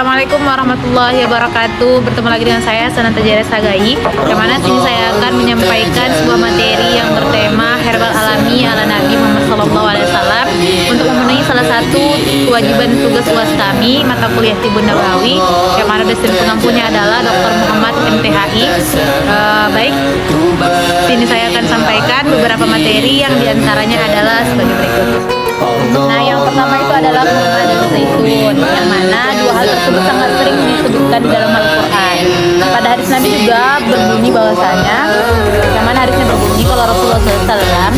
Assalamualaikum warahmatullahi wabarakatuh. Bertemu lagi dengan saya Sananta Jaya Sagai. Yang mana sini saya akan menyampaikan sebuah materi yang bertema herbal alami ala Nabi Muhammad SAW untuk memenuhi salah satu kewajiban tugas UAS kami mata kuliah Tibun Nabawi, yang mana dosen pengampunya adalah Dr. Muhammad MTHI. Baik, sini saya akan sampaikan beberapa materi yang diantaranya adalah sebagai berikut. Nah, yang pertama itu adalah kurma dan zaitun, yang mana dua hal tersebut sangat sering disebutkan di dalam Al-Quran. Pada hadis Nabi juga berbunyi bahwasanya, yang mana hadisnya berbunyi kalau Rasulullah SAW,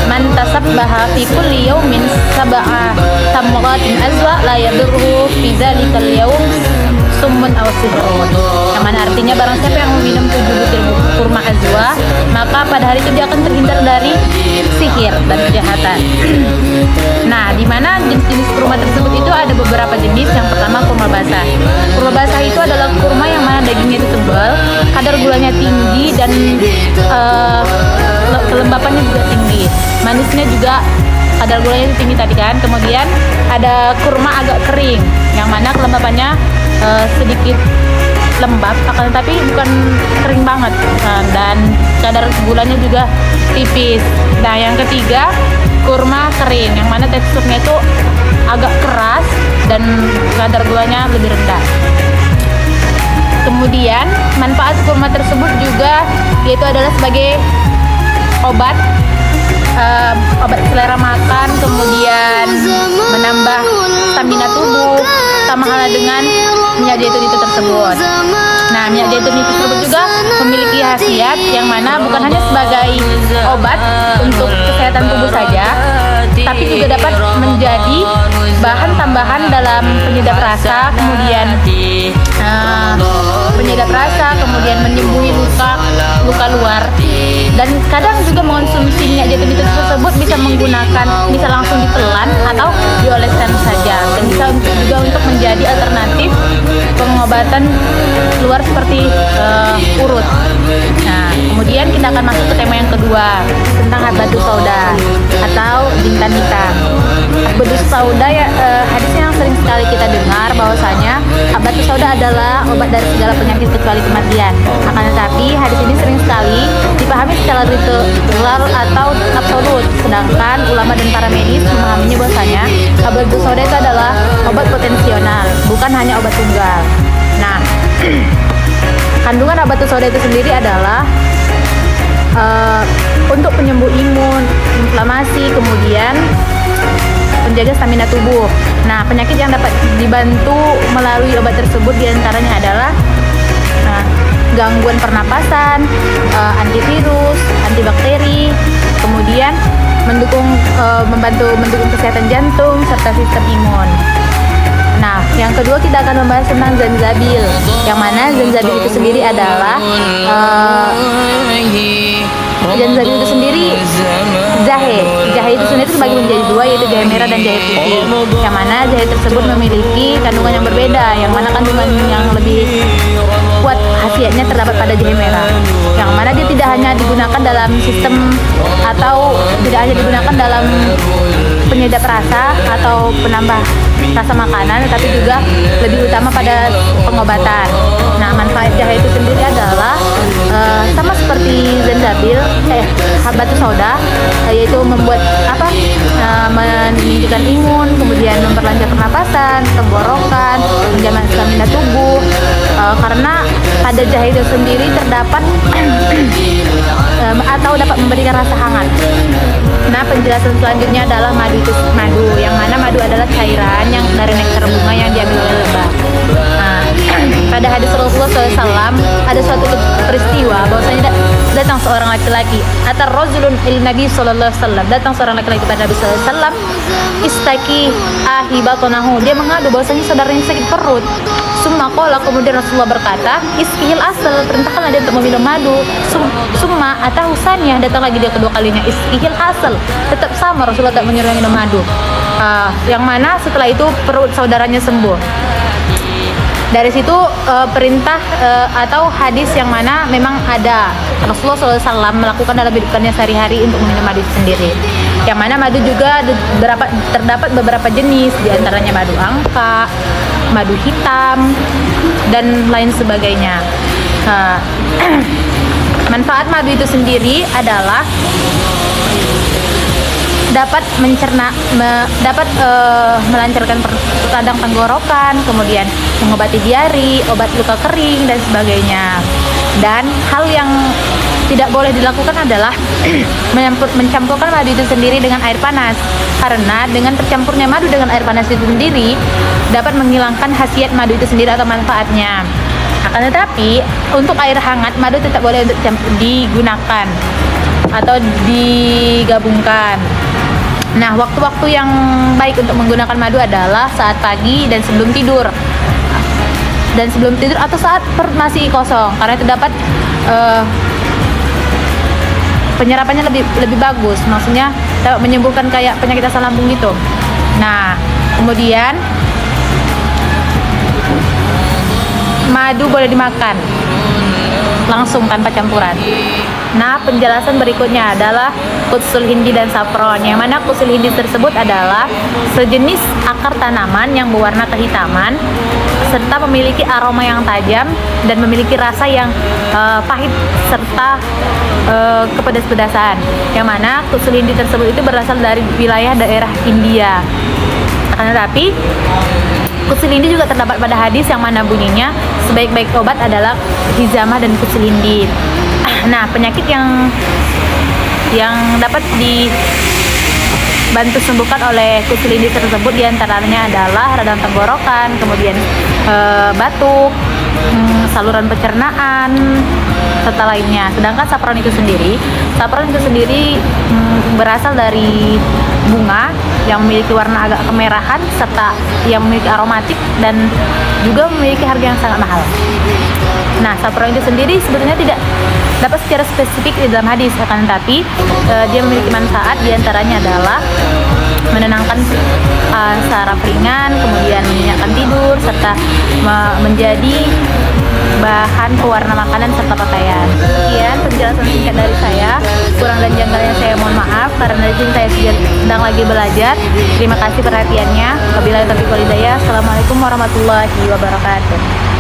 man tasabbaha fi kulli yawmin sab'a tamratin azwa la yadurru fi dzalikal yawm summun aw sihrun. Yang mana artinya barang siapa yang meminum 7 butir kurma azwa, maka pada hari itu dia akan terhindar dari sihir dan kejahatan. Nah, di mana jenis-jenis kurma tersebut itu ada beberapa jenis. Yang pertama kurma basah. Kurma basah itu adalah kurma yang mana dagingnya itu tebal, kadar gulanya tinggi, dan kelembapannya juga tinggi. Manisnya juga kadar gulanya itu tinggi tadi kan. Kemudian ada kurma agak kering, yang mana kelembapannya sedikit lembab, akan tetapi bukan kering banget, dan kadar gulanya juga tipis. Nah, yang ketiga kurma kering, yang mana teksturnya itu agak keras dan kadar gulanya lebih rendah. Kemudian manfaat kurma tersebut juga yaitu adalah sebagai obat selera makan, kemudian menambah stamina tubuh, sama halnya dengan minyak zaitun itu tersebut. Nah, minyak zaitun itu tersebut juga memiliki khasiat yang mana bukan hanya sebagai obat untuk kesehatan tubuh saja, tapi juga dapat menjadi bahan tambahan dalam penyedap rasa, kemudian menyembuhi luka luar. Dan kadang juga mengonsumsi minyak zaitun itu tersebut bisa langsung ditelan atau dioleskan saja, dan bisa juga untuk menjadi alternatif pengobatan luar seperti urut. Nah, kemudian kita akan masuk ke tema yang kedua tentang habatus sauda atau jintan hitam. Habatus sauda ya, hadisnya yang sering sekali kita dengar bahwasanya habatus sauda adalah obat dari segala penyakit kecuali kematian. Akan tetapi hadis ini sering sekali dipahami secara literal atau absolut, sedangkan ulama dan para medis memahaminya bahwasanya habatus sauda itu adalah obat potensial, bukan hanya obat tunggal. Nah, kandungan habatus sauda itu sendiri adalah untuk penyembuh imun, inflamasi, kemudian menjaga stamina tubuh. Nah, penyakit yang dapat dibantu melalui obat tersebut diantaranya adalah gangguan pernapasan, antivirus, antibakteri, kemudian membantu mendukung kesehatan jantung serta sistem imun. Nah, yang kedua kita akan membahas tentang zanjabil, yang mana zanjabil itu sendiri adalah zanjabil itu sendiri jahe itu sendiri terbagi menjadi dua, yaitu jahe merah dan jahe putih, yang mana jahe tersebut memiliki kandungan yang berbeda, yang mana kandungan yang lebih kuat khasiatnya terdapat pada jahe merah, yang mana dia tidak hanya digunakan dalam sistem atau tidak hanya digunakan dalam penyedap rasa atau penambah rasa makanan, tetapi juga lebih utama pada pengobatan. Nah, manfaat jahe itu sendiri adalah sama seperti zanjabil, habatus sauda, yaitu membuat meninggikan imun, kemudian memperlancar pernapasan, tenggorokan, menjaga stamina tubuh, karena pada jahe itu sendiri terdapat atau dapat memberikan rasa hangat. Nah, penjelasan selanjutnya adalah madu, yang mana madu adalah cairan yang dari nektar bunga yang diambil oleh lebah. Nah, pada hadis Rasulullah SAW ada suatu peristiwa bahwasanya datang seorang laki-laki, atar rajulun il Nabi sallallahu alaihi wasallam, datang seorang laki-laki pada Nabi sallallahu alaihi wasallam, istaki ahibatonahu, dia mengadu bahwasanya saudaranya sakit perut. Summa qala, kemudian Rasulullah berkata, iskihil asal, perintahkanlah dia untuk meminum madu. Summa atahusannya, datang lagi dia kedua kalinya, iskihil asal, tetap sama Rasulullah tak menyuruh minum madu. Yang mana setelah itu perut saudaranya sembuh. Dari situ perintah atau hadis yang mana memang ada Rasulullah SAW melakukan dalam hidupnya sehari-hari untuk meminum madu sendiri. Yang mana madu juga terdapat beberapa jenis, diantaranya madu angka, madu hitam, dan lain sebagainya. Manfaat madu itu sendiri adalah dapat melancarkan radang tenggorokan, kemudian mengobati diari, obat luka kering dan sebagainya. Dan hal yang tidak boleh dilakukan adalah mencampurkan madu itu sendiri dengan air panas, karena dengan tercampurnya madu dengan air panas itu sendiri dapat menghilangkan khasiat madu itu sendiri atau manfaatnya. Akan tetapi untuk air hangat madu tetap boleh untuk digunakan atau digabungkan. Nah, waktu-waktu yang baik untuk menggunakan madu adalah saat pagi dan sebelum tidur. Atau saat perut masih kosong, karena itu dapat penyerapannya lebih bagus. Maksudnya dapat menyembuhkan kayak penyakit asam lambung gitu. Nah, kemudian madu boleh dimakan langsung tanpa campuran. Nah, penjelasan berikutnya adalah kutsul hindi dan saffron, yang mana kutsul hindi tersebut adalah sejenis akar tanaman yang berwarna kehitaman serta memiliki aroma yang tajam dan memiliki rasa yang pahit serta kepedas-pedasan, yang mana kutsul hindi tersebut itu berasal dari wilayah daerah India. Akan tetapi kutsul hindi juga terdapat pada hadis yang mana bunyinya sebaik-baik obat adalah hizamah dan kutsul hindi. Nah, penyakit yang dapat dibantu sembuhkan oleh kutsul hindi tersebut diantaranya adalah radang tenggorokan, kemudian batuk, saluran pencernaan, serta lainnya. Sedangkan saffron itu sendiri berasal dari bunga yang memiliki warna agak kemerahan serta yang memiliki aromatik dan juga memiliki harga yang sangat mahal. Nah, saffron itu sendiri sebetulnya tidak dapat secara spesifik di dalam hadis, akan tetapi dia memiliki manfaat, diantaranya adalah menenangkan saraf ringan, kemudian menyehatkan tidur, serta menjadi bahan pewarna makanan serta pakaian. Sekian penjelasan singkat dari saya. Kurang dan janggalnya saya mohon maaf, karena di sini saya sedang lagi belajar. Terima kasih perhatiannya. Wabillahi taufiq wal hidayah. Assalamualaikum warahmatullahi wabarakatuh.